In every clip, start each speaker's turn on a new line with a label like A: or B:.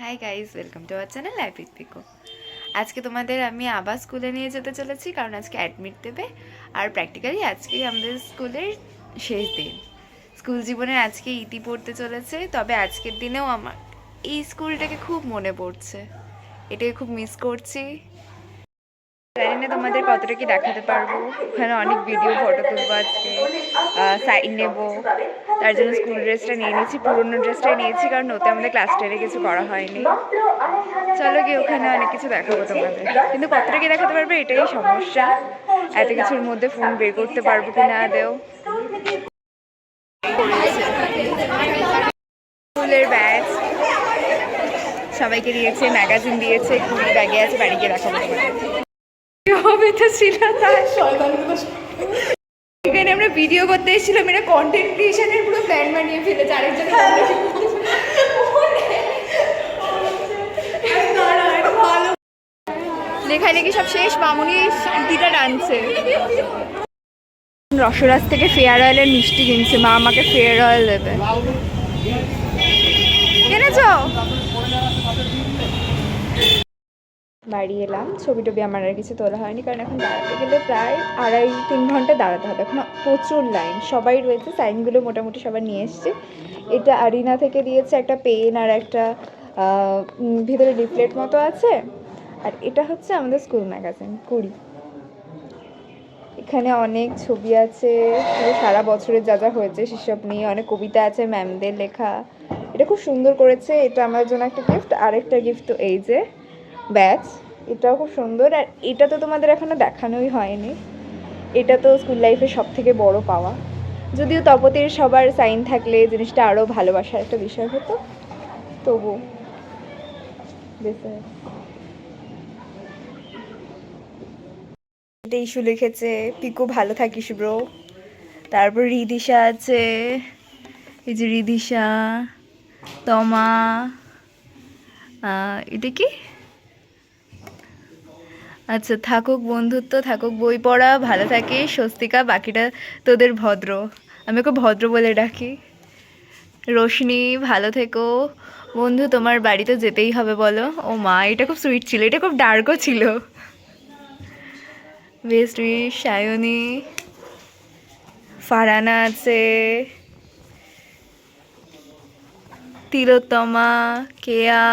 A: High guys, welcome to our channel life with Piko. আজকে তোমাদের আমি আবার স্কুলে নিয়ে যেতে চলেছি, কারণ আজকে অ্যাডমিট দেবে। আর প্র্যাকটিক্যালি আজকেই আমাদের স্কুলের শেষ দিন। স্কুল জীবনের আজকে ইতি পড়তে চলেছে। তবে আজকের দিনেও আমার এই স্কুলটাকে খুব মনে পড়ছে, এটাকে খুব মিস করছি। জানি না তোমাদের কতটা কি দেখাতে পারবো। ওখানে অনেক ভিডিও ফটো তুলবো, আজকে সাইন নেবো। তার জন্য স্কুল ড্রেসটা নিয়ে নিয়েছি, পুরোনো ড্রেসটাই নিয়েছি, কারণ ওতে আমাদের ক্লাস 10-এ কিছু করা হয়নি। চলো গিয়ে ওখানে অনেক কিছু দেখাবো তোমাদের, কিন্তু কতটা কি দেখাতে পারবে এটাই সমস্যা। এত কিছুর মধ্যে ফোন বের করতে পারবো কি না আদেও। স্কুলের ব্যাগ সবাইকে দিয়েছে, ম্যাগাজিন দিয়েছে, কুড়ি ব্যাগে আছে, বাড়ি গিয়ে দেখাবো তোমাদের। এখানে আমরা ভিডিও করতে এসেছিলাম, এটা কন্টেন্ট ক্রিয়েশনের পুরো প্ল্যান বানিয়ে ফেলেছে আরেকজন। লেখালেখি সব শেষ, মামুনি শান্তিটা টানছে। রসরাজ থেকে ফেয়ার অয়েলের মিষ্টি কিনছে, মা আমাকে ফেয়ার অয়েল দেবে। কিনেছ? বাড়ি এলাম, ছবি টবি আমার আর কিছু তোলা হয়নি, কারণ এখন দাঁড়াতে গেলে প্রায় 2.5-3 ঘন্টা দাঁড়াতে হবে। এখন প্রচুর লাইন, সবাই রয়েছে, সাইনগুলো মোটামুটি সবাই নিয়ে এসছে। এটা আরিনা থেকে দিয়েছে একটা পেন আর একটা ভিতরে লিফলেট মতো আছে। আর এটা হচ্ছে আমাদের স্কুল ম্যাগাজিন কুড়ি। এখানে অনেক ছবি আছে, পুরো সারা বছরের যা যা হয়েছে সেসব নিয়ে অনেক কবিতা আছে, ম্যামদের লেখা। এটা খুব সুন্দর করেছে, এটা আমার জন্য একটা গিফট। আরেকটা গিফট তো এই যে ব্যাচ, এটাও খুব সুন্দর। আর এটা তো তোমাদের এখনো দেখানোই হয়নি, এটা তো স্কুল লাইফের সব থেকে বড় পাওয়া। যদিও তপতির সবার সাইন থাকলে জিনিসটা আরও ভালোবাসার একটা বিষয় হতো, তবু এটা ইস্যু লিখেছে, পিকু ভালো থাকিস ব্রো। তারপর রিদিশা আছে, এই যে রিদিশা, তমা, এটা কি, আচ্ছা, থাকুক বন্ধুত্ব, থাকুক বই পড়া, ভালো থাকিস স্বস্তিকা, বাকিটা তোদের ভদ্র, আমি ওকে ভদ্র বলে ডাকি। রোশনি ভালো থেকো বন্ধু, তোমার বাড়িতে যেতেই হবে বলো। ও মা, এটা খুব সুইট ছিল, এটা খুব ডার্কও ছিল। বেস্ট উইশ সায়নী, ফারানা আছে, তিলোত্তমা, কেয়া,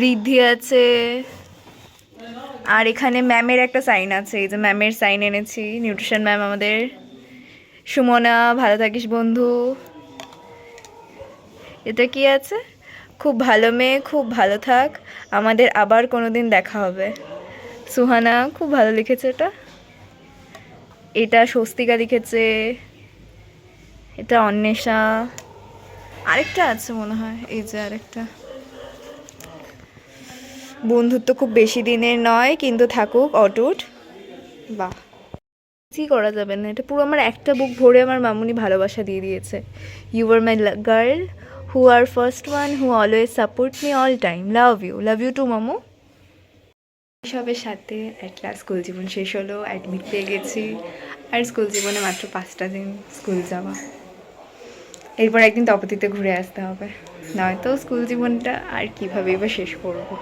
A: রিদ্ধি আছে। আর এখানে ম্যামের একটা সাইন আছে, এই যে ম্যামের সাইন এনেছি, নিউট্রিশন ম্যাম আমাদের। সুমনা ভালো থাকিস বন্ধু। এটা কি আছে, খুব ভালো মেয়ে, খুব ভালো থাক, আমাদের আবার কোনো দিন দেখা হবে। সুহানা খুব ভালো লিখেছে এটা। এটা স্বস্তিকা লিখেছে, এটা অন্বেষা, আরেকটা আছে মনে হয়, এই যে আরেকটা। বন্ধুত্ব খুব বেশি দিনের নয়, কিন্তু থাকুক অটুট। বাহ, কি করা যাবে না, এটা পুরো আমার একটা বুক ভরে আমার মামুনি ভালোবাসা দিয়ে দিয়েছে। You are my girl, who are first one, who always support me all time, love you too মামু। সবের সাথে অ্যাট লাস্ট স্কুল জীবন শেষ হলো, অ্যাডমিট পেয়ে গেছি। আর স্কুল জীবনে মাত্র 5টা দিন স্কুল যাওয়া, এরপর একদিন তপতিতে ঘুরে আসতে হবে, নয়তো স্কুল জীবনটা আর কীভাবে এবার শেষ করবো।